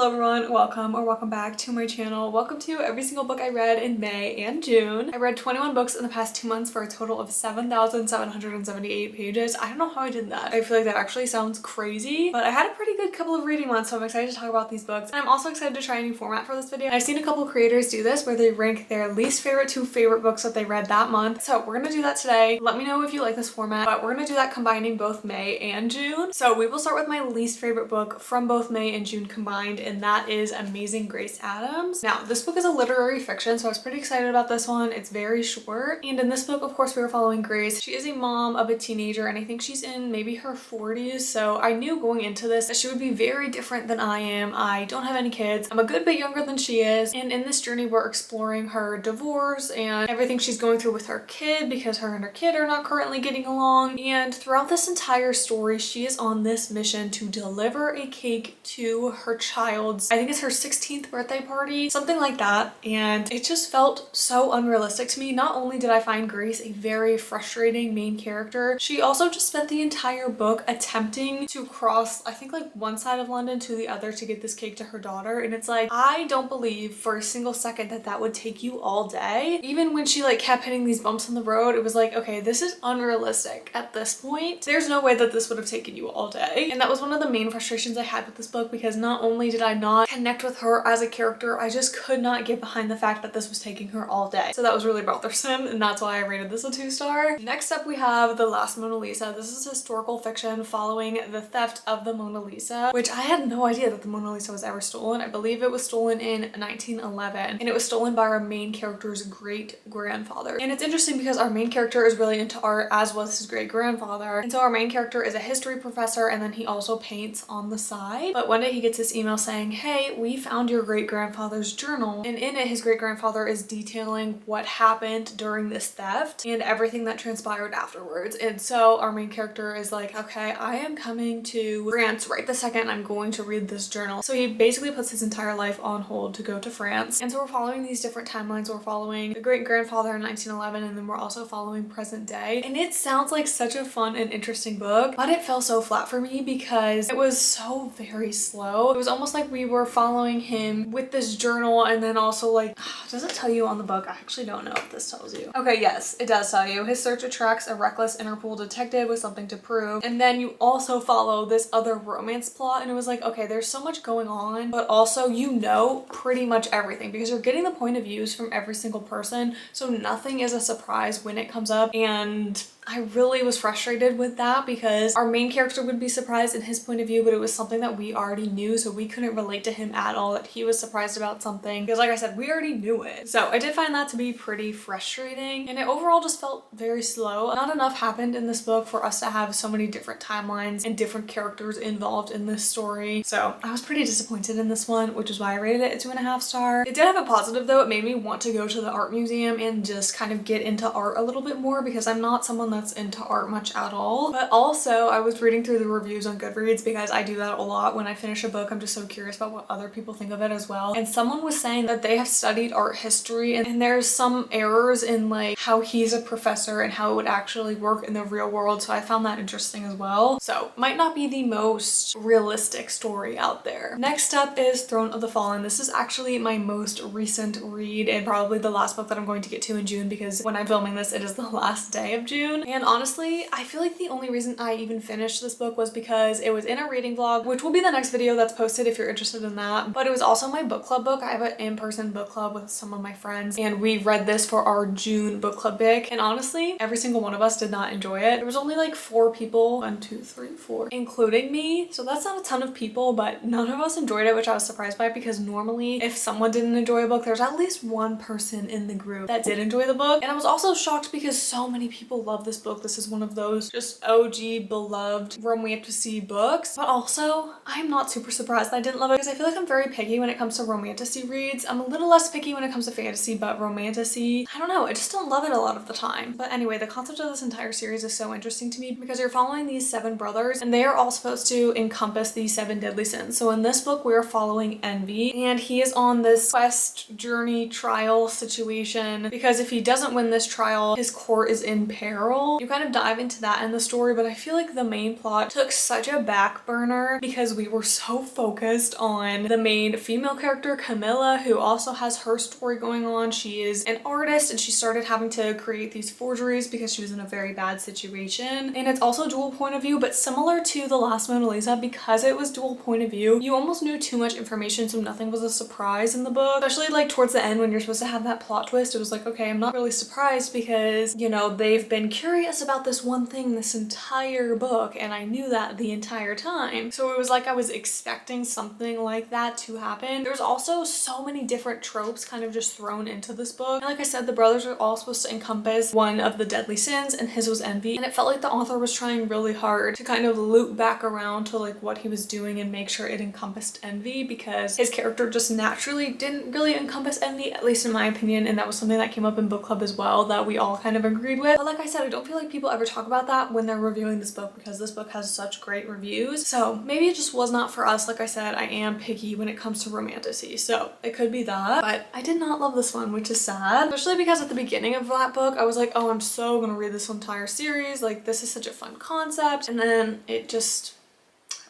Hello everyone, welcome back to my channel. Welcome to every single book I read in May and June. I read 21 books in the past 2 months for a total of 7,778 pages. I don't know how I did that. I feel like that actually sounds crazy, but I had a pretty good couple of reading months, so I'm excited to talk about these books. And I'm also excited to try a new format for this video. I've seen a couple creators do this where they rank their least favorite to favorite books that they read that month. So we're gonna do that today. Let me know if you like this format, but we're gonna do that combining both May and June. So we will start with my least favorite book from both May and June combined, and that is Amazing Grace Adams. Now, this book is a literary fiction, so I was pretty excited about this one. It's very short. And in this book, of course, we were following Grace. She is a mom of a teenager, and I think she's in maybe her 40s. So I knew going into this that she would be very different than I am. I don't have any kids. I'm a good bit younger than she is. And in this journey, we're exploring her divorce and everything she's going through with her kid because her and her kid are not currently getting along. And throughout this entire story, she is on this mission to deliver a cake to her child's, I think it's her 16th birthday party, something like that. And it just felt so unrealistic to me. Not only did I find Grace a very frustrating main character, she also just spent the entire book attempting to cross, I think, like one side of London to the other to get this cake to her daughter. And it's like, I don't believe for a single second that that would take you all day. Even when she like kept hitting these bumps on the road, it was like, okay, this is unrealistic at this point. There's no way that this would have taken you all day. And that was one of the main frustrations I had with this book, because not only did I not connect with her as a character, I just could not get behind the fact that this was taking her all day. So that was really bothersome, and that's why I rated this a 2-star. Next up, we have The Last Mona Lisa. This is historical fiction following the theft of the Mona Lisa, which I had no idea that the Mona Lisa was ever stolen. I believe it was stolen in 1911, and it was stolen by our main character's great-grandfather. And it's interesting because our main character is really into art, as was his great-grandfather. And so our main character is a history professor, and then he also paints on the side. But one day he gets this email saying, hey, we found your great-grandfather's journal, and in it his great-grandfather is detailing what happened during this theft and everything that transpired afterwards. And so our main character is like, okay, I am coming to France right the second I'm going to read this journal. So he basically puts his entire life on hold to go to France. And so we're following these different timelines. We're following the great-grandfather in 1911, and then we're also following present day. And it sounds like such a fun and interesting book, but it fell so flat for me because it was so very slow. It was almost like we were following him with this journal, and then also like, does it tell you on the book? I actually don't know if this tells you. Okay, yes, it does tell you. His search attracts a reckless Interpol detective with something to prove. And then you also follow this other romance plot, and it was like, okay, there's so much going on, but also you know pretty much everything because you're getting the point of views from every single person, so nothing is a surprise when it comes up. And I really was frustrated with that because our main character would be surprised in his point of view, but it was something that we already knew, so we couldn't relate to him at all that he was surprised about something because, like I said, we already knew it. So I did find that to be pretty frustrating, and it overall just felt very slow. Not enough happened in this book for us to have so many different timelines and different characters involved in this story. So I was pretty disappointed in this one, which is why I rated it a 2.5 star. It did have a positive though. It made me want to go to the art museum and just kind of get into art a little bit more because I'm not someone that's into art much at all. But also I was reading through the reviews on Goodreads because I do that a lot. When I finish a book, I'm just so curious about what other people think of it as well. And someone was saying that they have studied art history, and there's some errors in like how he's a professor and how it would actually work in the real world. So I found that interesting as well. So might not be the most realistic story out there. Next up is Throne of the Fallen. This is actually my most recent read and probably the last book that I'm going to get to in June because when I'm filming this, it is the last day of June. And honestly, I feel like the only reason I even finished this book was because it was in a reading vlog, which will be the next video that's posted if you're interested in that. But it was also my book club book. I have an in-person book club with some of my friends, and we read this for our June book club pick. And honestly, every single one of us did not enjoy it. There was only like 4 people, 1, 2, 3, 4, including me. So that's not a ton of people, but none of us enjoyed it, which I was surprised by because normally if someone didn't enjoy a book, there's at least one person in the group that did enjoy the book. And I was also shocked because so many people love this book. This is one of those just OG beloved romantasy books, but also I'm not super surprised that I didn't love it because I feel like I'm very picky when it comes to romantasy reads. I'm a little less picky when it comes to fantasy, but romantasy, I don't know, I just don't love it a lot of the time. But anyway, the concept of this entire series is so interesting to me because you're following these 7 brothers, and they are all supposed to encompass these 7 deadly sins. So in this book, we are following Envy, and he is on this quest, journey, trial situation because if he doesn't win this trial, his court is in peril. title. You kind of dive into that in the story, but I feel like the main plot took such a back burner because we were so focused on the main female character, Camilla, who also has her story going on. She is an artist and she started having to create these forgeries because she was in a very bad situation. And it's also dual point of view, but similar to the last Mona Lisa, because it was dual point of view, you almost knew too much information, so nothing was a surprise in the book. Especially like towards the end when you're supposed to have that plot twist, it was like, okay, I'm not really surprised because, you know, they've been curious about this one thing this entire book and I knew that the entire time. So it was like I was expecting something like that to happen. There's also so many different tropes kind of just thrown into this book. And like I said, the brothers are all supposed to encompass one of the deadly sins and his was envy. And it felt like the author was trying really hard to kind of loop back around to like what he was doing and make sure it encompassed envy, because his character just naturally didn't really encompass envy, at least in my opinion. And that was something that came up in book club as well that we all kind of agreed with. But like I said, I don't feel like people ever talk about that when they're reviewing this book because this book has such great reviews. So maybe it just was not for us. Like I said, I am picky when it comes to romantasy, so it could be that. But I did not love this one, which is sad, especially because at the beginning of that book I was like, oh, I'm so gonna read this entire series, like this is such a fun concept, and then it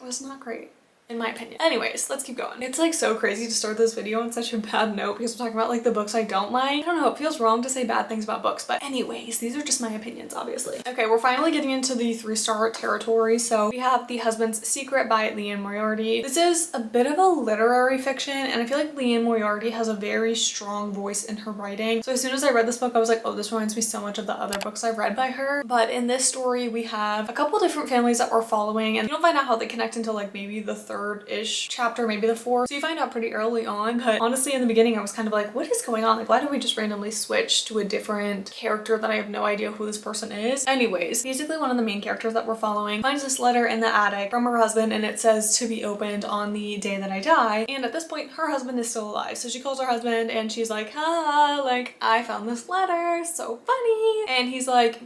was not great, in my opinion. Anyways, let's keep going. It's like so crazy to start this video on such a bad note because we're talking about like the books I don't like. I don't know, it feels wrong to say bad things about books, but anyways, these are just my opinions, obviously. Okay, we're finally getting into the 3-star territory. So we have The Husband's Secret by Liane Moriarty. This is a bit of a literary fiction, and I feel like Liane Moriarty has a very strong voice in her writing. So as soon as I read this book, I was like, oh, this reminds me so much of the other books I've read by her. But in this story, we have a couple different families that we're following, and you don't find out how they connect until like maybe the third-ish chapter, maybe the fourth. So you find out pretty early on, but honestly in the beginning I was kind of like, what is going on? Like, why did we just randomly switch to a different character that I have no idea who this person is? Anyways, basically one of the main characters that we're following finds this letter in the attic from her husband, and it says to be opened on the day that I die. And at this point her husband is still alive, so she calls her husband and she's like, ha, like I found this letter, so funny. And he's like,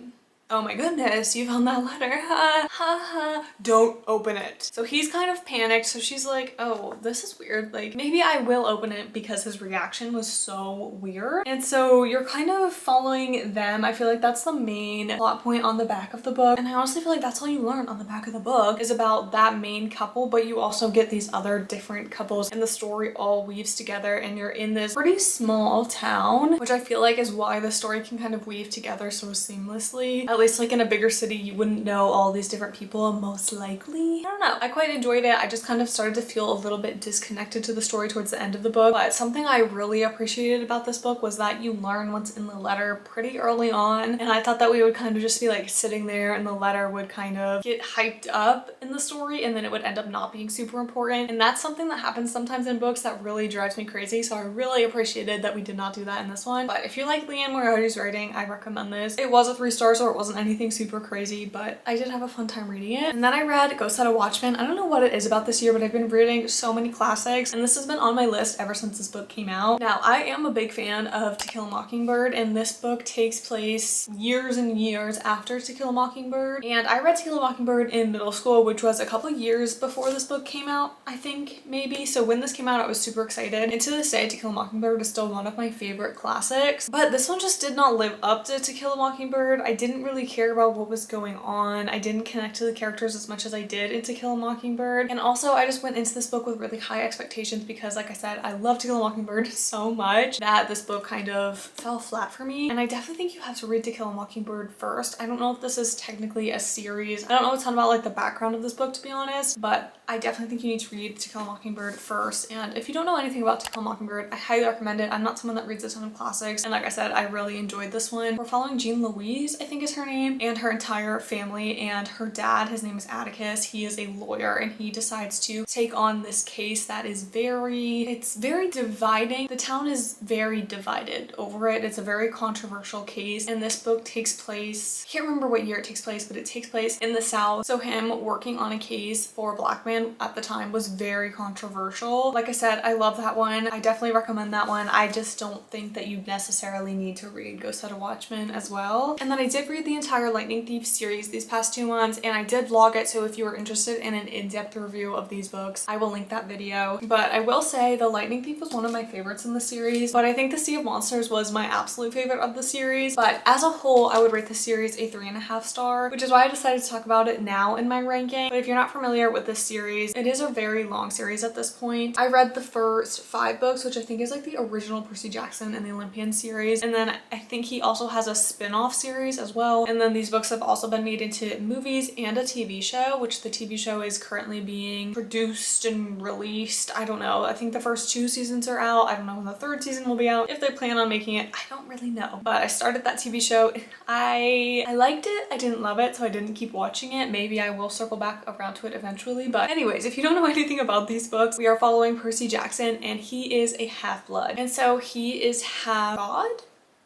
oh my goodness, you found that letter, ha ha ha, don't open it. So he's kind of panicked, so she's like, oh, this is weird, like maybe I will open it, because his reaction was so weird. And so you're kind of following them. I feel like that's the main plot point on the back of the book, and I honestly feel like that's all you learn on the back of the book is about that main couple, but you also get these other different couples and the story all weaves together, and you're in this pretty small town, which I feel like is why the story can kind of weave together so seamlessly. At least like in a bigger city you wouldn't know all these different people, most likely. I don't know, I quite enjoyed it. I just kind of started to feel a little bit disconnected to the story towards the end of the book, but something I really appreciated about this book was that you learn what's in the letter pretty early on, and I thought that we would kind of just be like sitting there and the letter would kind of get hyped up in the story and then it would end up not being super important, and that's something that happens sometimes in books that really drives me crazy. So I really appreciated that we did not do that in this one. But if you like Liane Moriarty's writing, I recommend this. It was a 3-star, so it wasn't anything super crazy, but I did have a fun time reading it. And then I read Ghost Out of Watchman. I don't know what it is about this year, but I've been reading so many classics, and this has been on my list ever since this book came out. Now, I am a big fan of To Kill a Mockingbird, and this book takes place years and years after To Kill a Mockingbird. And I read To Kill a Mockingbird in middle school, which was a couple years before this book came out, I think, maybe. So when this came out, I was super excited. And to this day, To Kill a Mockingbird is still one of my favorite classics. But this one just did not live up to Kill a Mockingbird. I didn't really care about what was going on. I didn't connect to the characters as much as I did in To Kill a Mockingbird. And also I just went into this book with really high expectations because, like I said, I love To Kill a Mockingbird so much that this book kind of fell flat for me. And I definitely think you have to read To Kill a Mockingbird first. I don't know if this is technically a series. I don't know a ton about like the background of this book, to be honest, but I definitely think you need to read To Kill a Mockingbird first. And if you don't know anything about To Kill a Mockingbird, I highly recommend it. I'm not someone that reads a ton of classics, and like I said, I really enjoyed this one. We're following Jean Louise, I think is her name, and her entire family, and her dad, his name is Atticus. He is a lawyer, and he decides to take on this case that is it's very dividing. The town is very divided over it. It's a very controversial case, and this book takes place, I can't remember what year it takes place, but it takes place in the South. So him working on a case for Blackman at the time was very controversial. Like I said, I love that one. I definitely recommend that one. I just don't think that you necessarily need to read Ghost Out of Watchmen as well. And then I did read the entire Lightning Thief series these past 2 months, and I did vlog it, so if you are interested in an in-depth review of these books, I will link that video. But I will say the Lightning Thief was one of my favorites in the series, but I think the Sea of Monsters was my absolute favorite of the series. But as a whole, I would rate the series a 3.5 star, which is why I decided to talk about it now in my ranking. But if you're not familiar with this series, it is a very long series at this point. I read the first 5 books, which I think is like the original Percy Jackson and the Olympian series, and then I think he also has a spin-off series as well. And then these books have also been made into movies and a TV show, which the TV show is currently being produced and released. I don't know. I think the first 2 seasons are out. I don't know when the 3rd season will be out. If they plan on making it, I don't really know. But I started that TV show. I liked it. I didn't love it, so I didn't keep watching it. Maybe I will circle back around to it eventually. But anyways, if you don't know anything about these books, we are following Percy Jackson, and he is a half-blood. And so he is half god?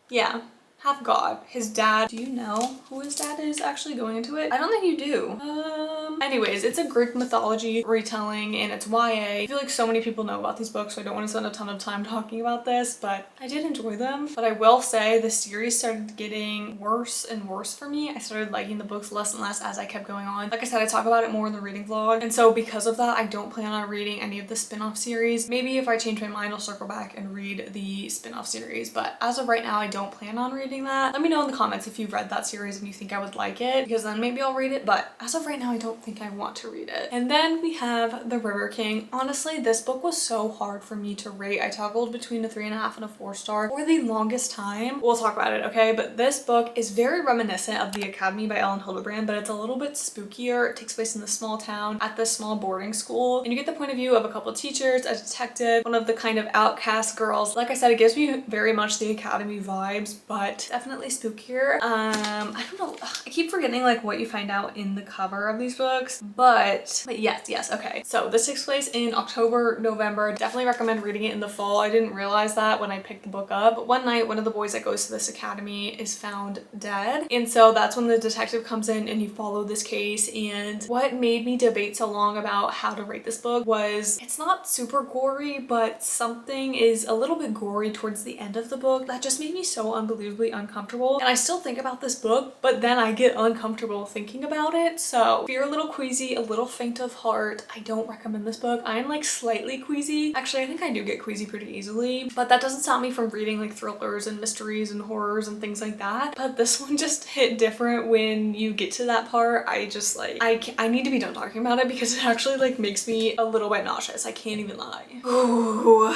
Yeah. Half god. His dad, do you know who his dad is actually going into it? I don't think you do. Anyways, it's a Greek mythology retelling and it's YA. I feel like so many people know about these books, so I don't want to spend a ton of time talking about this, but I did enjoy them. But I will say the series started getting worse and worse for me. I started liking the books less and less as I kept going on. Like I said, I talk about it more in the reading vlog, and so because of that, I don't plan on reading any of the spin-off series. Maybe if I change my mind, I'll circle back and read the spin-off series, but as of right now, I don't plan on reading that. Let me know in the comments if you've read that series and you think I would like it, because then maybe I'll read it, but as of right now, I don't think I want to read it. And then we have The River King. Honestly, this book was so hard for me to rate. I toggled between a 3.5 and a 4 star for the longest time. We'll talk about it, okay? But this book is very reminiscent of The Academy by Ellen Hildebrand, but it's a little bit spookier. It takes place in this small town at this small boarding school, and you get the point of view of a couple of teachers, a detective, one of the kind of outcast girls. Like I said, it gives me very much The Academy vibes, but definitely spookier. I don't know. I keep forgetting like what you find out in the cover of these books, but yes, okay. So this takes place in October, November. Definitely recommend reading it in the fall. I didn't realize that when I picked the book up. But one night, one of the boys that goes to this academy is found dead, and so that's when the detective comes in and you follow this case. And what made me debate so long about how to rate this book was it's not super gory, but something is a little bit gory towards the end of the book that just made me so unbelievably uncomfortable. And I still think about this book, but then I get uncomfortable thinking about it. So if you're a little queasy, a little faint of heart, I don't recommend this book. I'm like slightly queasy. Actually, I think I do get queasy pretty easily, but that doesn't stop me from reading like thrillers and mysteries and horrors and things like that. But this one just hit different when you get to that part. I just like, I need to be done talking about it because it actually like makes me a little bit nauseous. I can't even lie. Ooh.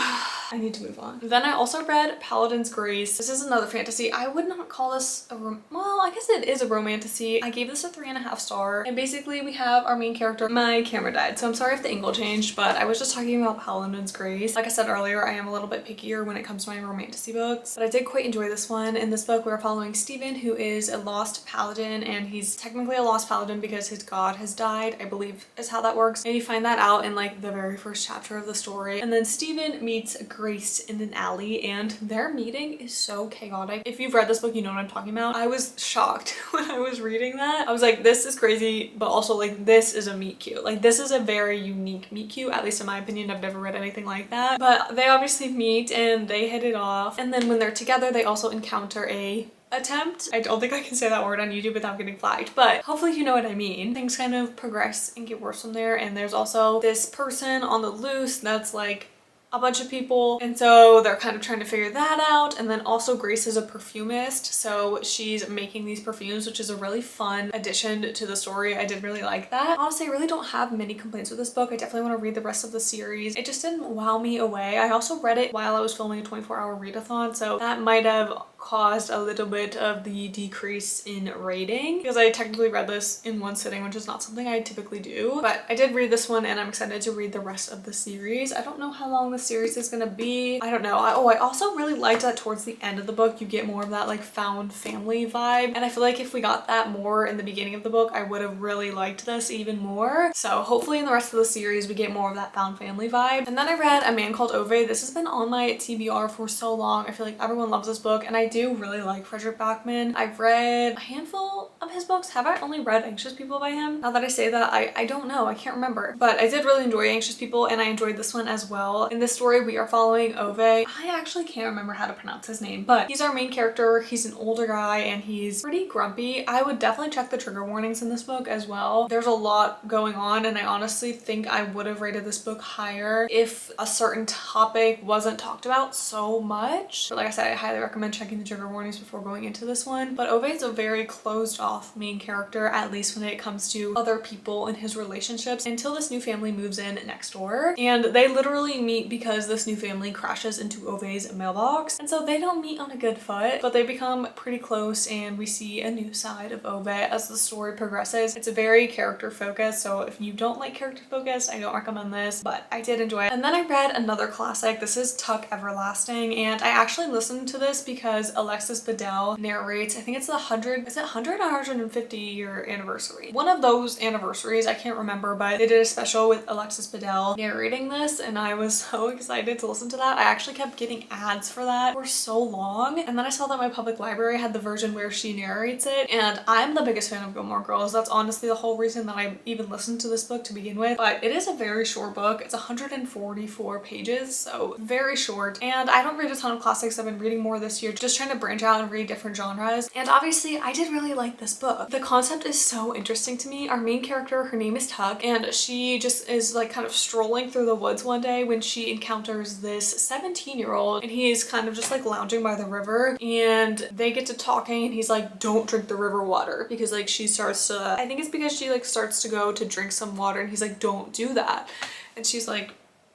I need to move on. Then I also read Paladin's Grace. This is another fantasy. I would not call this well, I guess it is a romantasy. I gave this a 3.5 star, and basically we have our main character. My camera died, so I'm sorry if the angle changed, but I was just talking about Paladin's Grace. Like I said earlier, I am a little bit pickier when it comes to my romantasy books, but I did quite enjoy this one. In this book, we're following Stephen, who is a lost paladin, and he's technically a lost paladin because his god has died, I believe is how that works. And you find that out in like the very first chapter of the story. And then Stephen meets Grace in an alley, and their meeting is so chaotic. If you've read this book, you know what I'm talking about. I was shocked when I was reading that. I was like, this is crazy, but also like this is a meet cute. Like this is a very unique meet cute, at least in my opinion. I've never read anything like that. But they obviously meet and they hit it off. And then when they're together, they also encounter a attempt. I don't think I can say that word on YouTube without getting flagged, but hopefully you know what I mean. Things kind of progress and get worse from there. And there's also this person on the loose that's like a bunch of people, and so they're kind of trying to figure that out. And then also Grace is a perfumist, so she's making these perfumes, which is a really fun addition to the story. I did really like that. Honestly, I really don't have many complaints with this book. I definitely want to read the rest of the series. It just didn't wow me away. I also read it while I was filming a 24-hour readathon, so that might have caused a little bit of the decrease in rating, because I technically read this in one sitting, which is not something I typically do. But I did read this one, and I'm excited to read the rest of the series. I don't know how long the series is gonna be. I don't know. I also really liked that towards the end of the book you get more of that like found family vibe, and I feel like if we got that more in the beginning of the book, I would have really liked this even more. So hopefully in the rest of the series we get more of that found family vibe. And then I read A Man Called Ove. This has been on my TBR for so long. I feel like everyone loves this book, and I I do really like Fredrik Backman. I've read a handful of his books. Have I only read Anxious People by him? Now that I say that, I don't know. I can't remember. But I did really enjoy Anxious People, and I enjoyed this one as well. In this story, we are following Ove. I actually can't remember how to pronounce his name, but he's our main character. He's an older guy and he's pretty grumpy. I would definitely check the trigger warnings in this book as well. There's a lot going on, and I honestly think I would have rated this book higher if a certain topic wasn't talked about so much. But like I said, I highly recommend checking the trigger warnings before going into this one. But Ove is a very closed off main character, at least when it comes to other people and his relationships, until this new family moves in next door. And they literally meet because this new family crashes into Ove's mailbox. And so they don't meet on a good foot, but they become pretty close, and we see a new side of Ove as the story progresses. It's a very character focused, so if you don't like character focused, I don't recommend this, but I did enjoy it. And then I read another classic. This is Tuck Everlasting, and I actually listened to this because Alexis Bledel narrates, I think it's the 100, is it 100 or 150 year anniversary? One of those anniversaries, I can't remember, but they did a special with Alexis Bledel narrating this, and I was so excited to listen to that. I actually kept getting ads for that for so long, and then I saw that my public library had the version where she narrates it, and I'm the biggest fan of Gilmore Girls. That's honestly the whole reason that I even listened to this book to begin with. But it is a very short book. It's 144 pages, so very short. And I don't read a ton of classics. I've been reading more this year, just trying to branch out and read different genres. And obviously I did really like this book. The concept is so interesting to me. Our main character, her name is Tuck, and she just is like kind of strolling through the woods one day when she encounters this 17-year-old, and he is kind of just like lounging by the river, and they get to talking, and he's like, don't drink the river water, because like she starts to, I think it's because she like starts to go to drink some water, and he's like, don't do that. And she's like,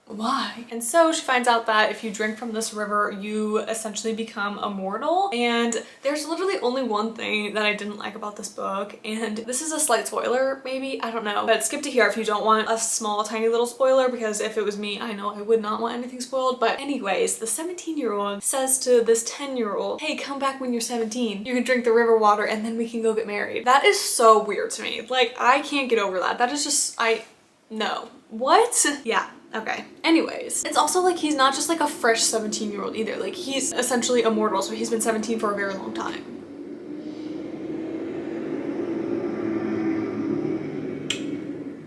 why? And so she finds out that if you drink from this river, you essentially become immortal. And there's literally only one thing that I didn't like about this book, and this is a slight spoiler, maybe, I don't know, but skip to here if you don't want a small tiny little spoiler, because if it was me, I know I would not want anything spoiled. But anyways, the 17-year-old says to this 10-year-old, hey, come back when you're 17, you can drink the river water and then we can go get married. That is so weird to me. Like, I can't get over that. That is just, no. What? Yeah. Okay. Anyways, it's also like he's not just like a fresh 17-year-old either. Like, he's essentially immortal, so he's been 17 for a very long time.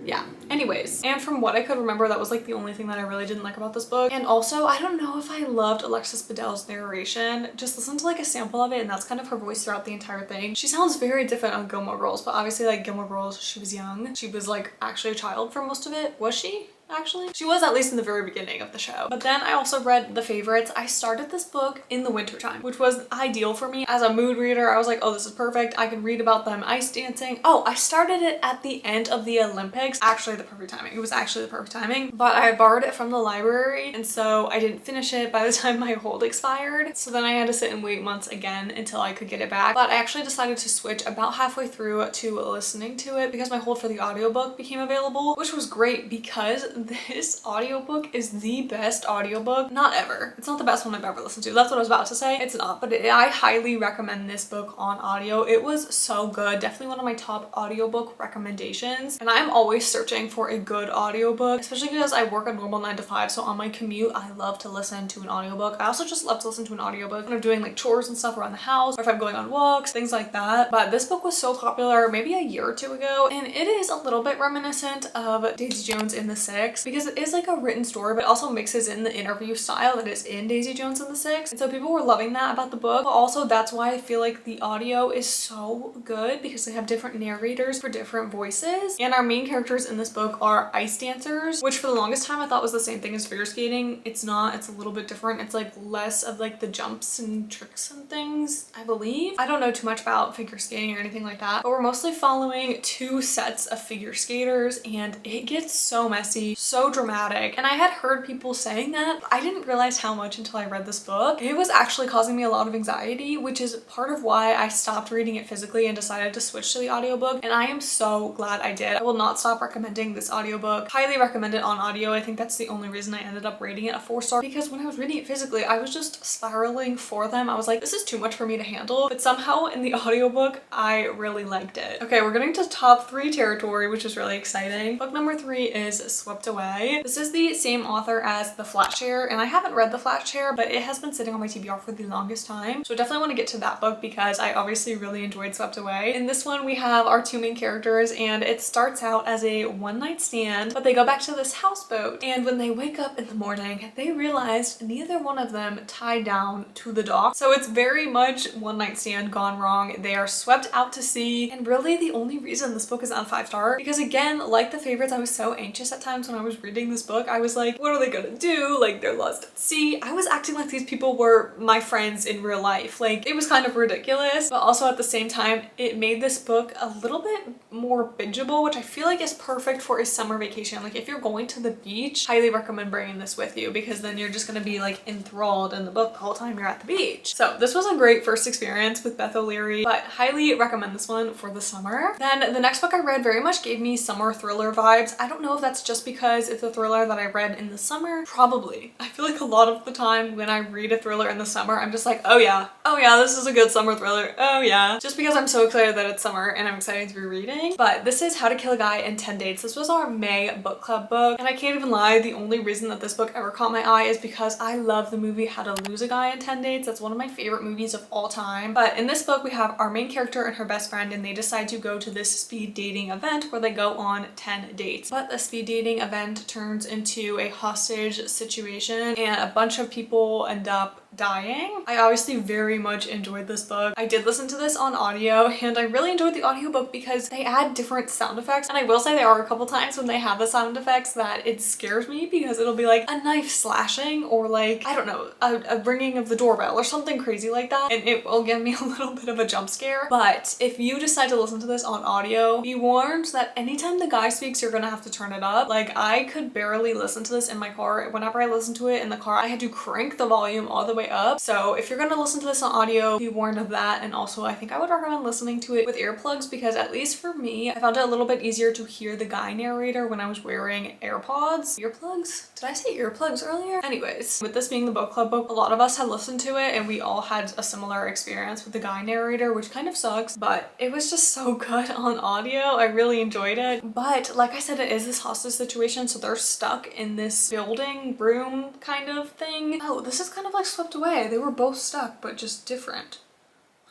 Yeah. Anyways, and from what I could remember, that was like the only thing that I really didn't like about this book. And also, I don't know if I loved Alexis Bledel's narration. Just listen to like a sample of it, and that's kind of her voice throughout the entire thing. She sounds very different on Gilmore Girls, but obviously like Gilmore Girls, she was young. She was like actually a child for most of it. Was she? Actually, she was, at least in the very beginning of the show. But then I also read The Favorites. I started this book in the wintertime, which was ideal for me as a mood reader. I was like, oh, this is perfect. I can read about them ice dancing. Oh, I started it at the end of the Olympics. Actually, the perfect timing. It was actually the perfect timing, but I had borrowed it from the library, and so I didn't finish it by the time my hold expired. So then I had to sit and wait months again until I could get it back. But I actually decided to switch about halfway through to listening to it because my hold for the audiobook became available, which was great because this audiobook is the best audiobook, not ever. It's not the best one I've ever listened to. That's what I was about to say. It's not, but I highly recommend this book on audio. It was so good. Definitely one of my top audiobook recommendations. And I'm always searching for a good audiobook, especially because I work a normal 9 to 5. So on my commute, I love to listen to an audiobook. I also just love to listen to an audiobook when I'm doing like chores and stuff around the house, or if I'm going on walks, things like that. But this book was so popular maybe a year or two ago, and it is a little bit reminiscent of Daisy Jones and the Six, because it is like a written story, but also mixes in the interview style that is in Daisy Jones and the Six. And so people were loving that about the book, but also that's why I feel like the audio is so good, because they have different narrators for different voices. And our main characters in this book are ice dancers, which for the longest time I thought was the same thing as figure skating. It's not. It's a little bit different. It's like less of like the jumps and tricks and things, I believe. I don't know too much about figure skating or anything like that, but we're mostly following 2 sets of figure skaters, and it gets so messy, so dramatic. And I had heard people saying that. I didn't realize how much until I read this book. It was actually causing me a lot of anxiety, which is part of why I stopped reading it physically and decided to switch to the audiobook. And I am so glad I did. I will not stop recommending this audiobook. Highly recommend it on audio. I think that's the only reason I ended up rating it a 4-star, because when I was reading it physically, I was just spiraling for them. I was like, this is too much for me to handle. But somehow in the audiobook, I really liked it. Okay, we're getting to top 3 territory, which is really exciting. Book number 3 is Swept Swept Away. This is the same author as The Flat Share, and I haven't read The Flat Share, but it has been sitting on my TBR for the longest time. So I definitely want to get to that book because I obviously really enjoyed Swept Away. In this one, we have our two main characters, and it starts out as a one-night stand, but they go back to this houseboat, and when they wake up in the morning, they realized neither one of them tied down to the dock. So it's very much one-night stand gone wrong. They are swept out to sea, and really the only reason this book is on 5-star, because again, like the favorites, I was so anxious at times when I was reading this book. I was like, what are they gonna do? Like, they're lost at sea. I was acting like these people were my friends in real life. Like, it was kind of ridiculous, but also at the same time, it made this book a little bit more bingeable, which I feel like is perfect for a summer vacation. Like, if you're going to the beach, highly recommend bringing this with you, because then you're just gonna be like enthralled in the book the whole time you're at the beach. So this was a great first experience with Beth O'Leary, but highly recommend this one for the summer. Then the next book I read very much gave me summer thriller vibes. I don't know if that's just because it's a thriller that I read in the summer. Probably. I feel like a lot of the time when I read a thriller in the summer, I'm just like, oh yeah, this is a good summer thriller. Oh yeah. Just because I'm so excited that it's summer and I'm excited to be reading. But this is How to Kill a Guy in 10 Dates. This was our May book club book, and I can't even lie, the only reason that this book ever caught my eye is because I love the movie How to Lose a Guy in 10 Dates. That's one of my favorite movies of all time. But in this book, we have our main character and her best friend, and they decide to go to this speed dating event where they go on 10 dates. But the speed dating event turns into a hostage situation, and a bunch of people end up dying. I obviously very much enjoyed this book. I did listen to this on audio, and I really enjoyed the audiobook because they add different sound effects, and I will say there are a couple times when they have the sound effects that it scares me, because it'll be like a knife slashing or like, I don't know, a ringing of the doorbell or something crazy like that, and it will give me a little bit of a jump scare. But if you decide to listen to this on audio, be warned that anytime the guy speaks, you're gonna have to turn it up. Like, I could barely listen to this in my car. Whenever I listened to it in the car, I had to crank the volume all the way up. So if you're gonna listen to this on audio, be warned of that. And also, I think I would recommend listening to it with earplugs, because at least for me, I found it a little bit easier to hear the guy narrator when I was wearing AirPods. Earplugs? Did I say earplugs earlier? Anyways, with this being the book club book, a lot of us had listened to it and we all had a similar experience with the guy narrator, which kind of sucks, but it was just so good on audio. I really enjoyed it. But like I said, it is this hostage situation, so they're stuck in this building room kind of thing. Oh, this is kind of like Swept Away. They were both stuck, but just different.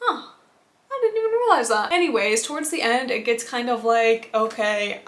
Huh. I didn't even realize that. Anyways, towards the end, it gets kind of like, okay,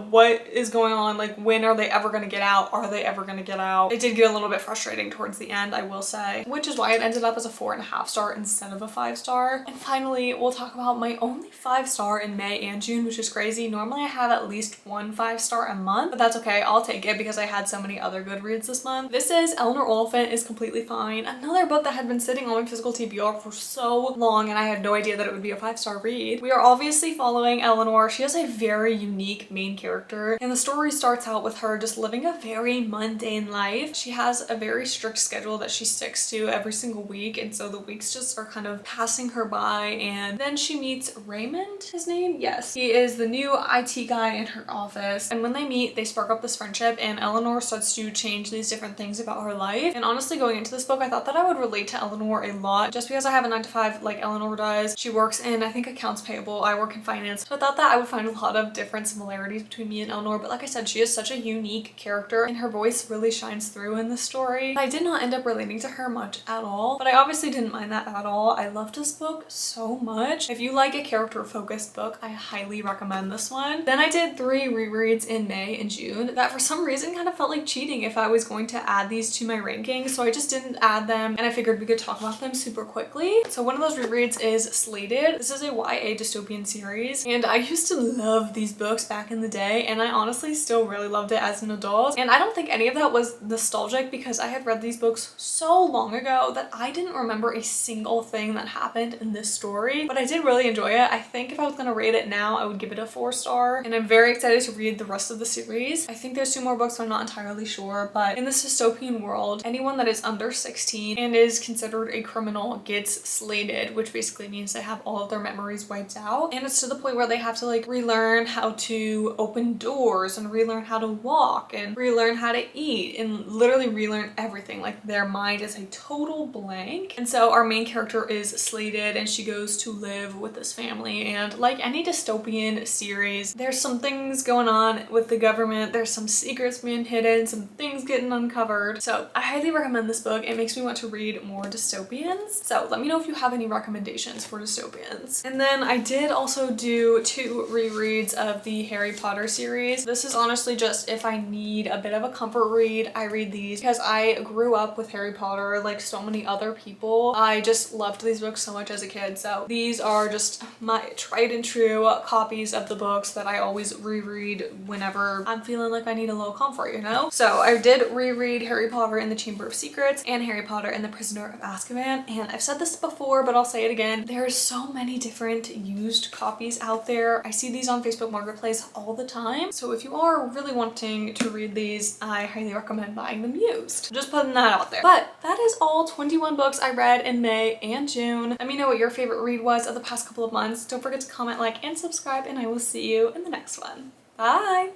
what is going on? Like, when are they ever gonna get out? Are they ever gonna get out? It did get a little bit frustrating towards the end, I will say, which is why it ended up as a 4.5 star instead of a 5-star. And finally, we'll talk about my only 5-star in May and June, which is crazy. Normally I have at least one 5-star a month, but that's okay. I'll take it because I had so many other good reads this month. This is Eleanor Oliphant is Completely Fine. Another book that had been sitting on my physical TBR for so long, and I had no idea that it would be a 5-star read. We are obviously following Eleanor. She has a very unique main character, and the story starts out with her just living a very mundane life. She has a very strict schedule that she sticks to every single week, and so the weeks just are kind of passing her by. And then she meets Raymond, his name? Yes. He is the new IT guy in her office, and when they meet, they spark up this friendship, and Eleanor starts to change these different things about her life. And honestly, going into this book, I thought that I would relate to Eleanor a lot, just because I have a 9-to-5 like Eleanor does. She works in, I think, accounts payable. I work in finance, so I thought that I would find a lot of different similarities between me and Eleanor. But like I said, she is such a unique character, and her voice really shines through in this story. I did not end up relating to her much at all, but I obviously didn't mind that at all. I loved this book so much. If you like a character-focused book, I highly recommend this one. Then I did 3 rereads in May and June that for some reason kind of felt like cheating if I was going to add these to my rankings, so I just didn't add them, and I figured we could talk about them super quickly. So one of those rereads is Slated. This is a YA dystopian series, and I used to love these books back in the day, and I honestly still really loved it as an adult. And I don't think any of that was nostalgic, because I had read these books so long ago that I didn't remember a single thing that happened in this story, but I did really enjoy it. I think if I was gonna rate it now, I would give it a 4-star, and I'm very excited to read the rest of the series. I think there's 2 more books, so I'm not entirely sure, but in this dystopian world, anyone that is under 16 and is considered a criminal gets slated, which basically means they have all of their memories wiped out. And it's to the point where they have to like relearn how to open doors and relearn how to walk and relearn how to eat and literally relearn everything. Like their mind is a total blank. And so our main character is slated and she goes to live with this family. And like any dystopian series, there's some things going on with the government. There's some secrets being hidden, some things getting uncovered. So I highly recommend this book. It makes me want to read more dystopians. So let me know if you have any recommendations for dystopians. And then I did also do 2 rereads of the Harry Potter series. This is honestly just if I need a bit of a comfort read, I read these because I grew up with Harry Potter like so many other people. I just loved these books so much as a kid. So these are just my tried and true copies of the books that I always reread whenever I'm feeling like I need a little comfort, you know? So I did reread Harry Potter in the Chamber of Secrets and Harry Potter and the Prisoner of Azkaban. And I've said this before, but I'll say it again. There's so many different used copies out there. I see these on Facebook Marketplace all the time. So if you are really wanting to read these, I highly recommend buying them used. Just putting that out there. But that is all 21 books I read in May and June. Let me know what your favorite read was of the past couple of months. Don't forget to comment, like, and subscribe, and I will see you in the next one. Bye!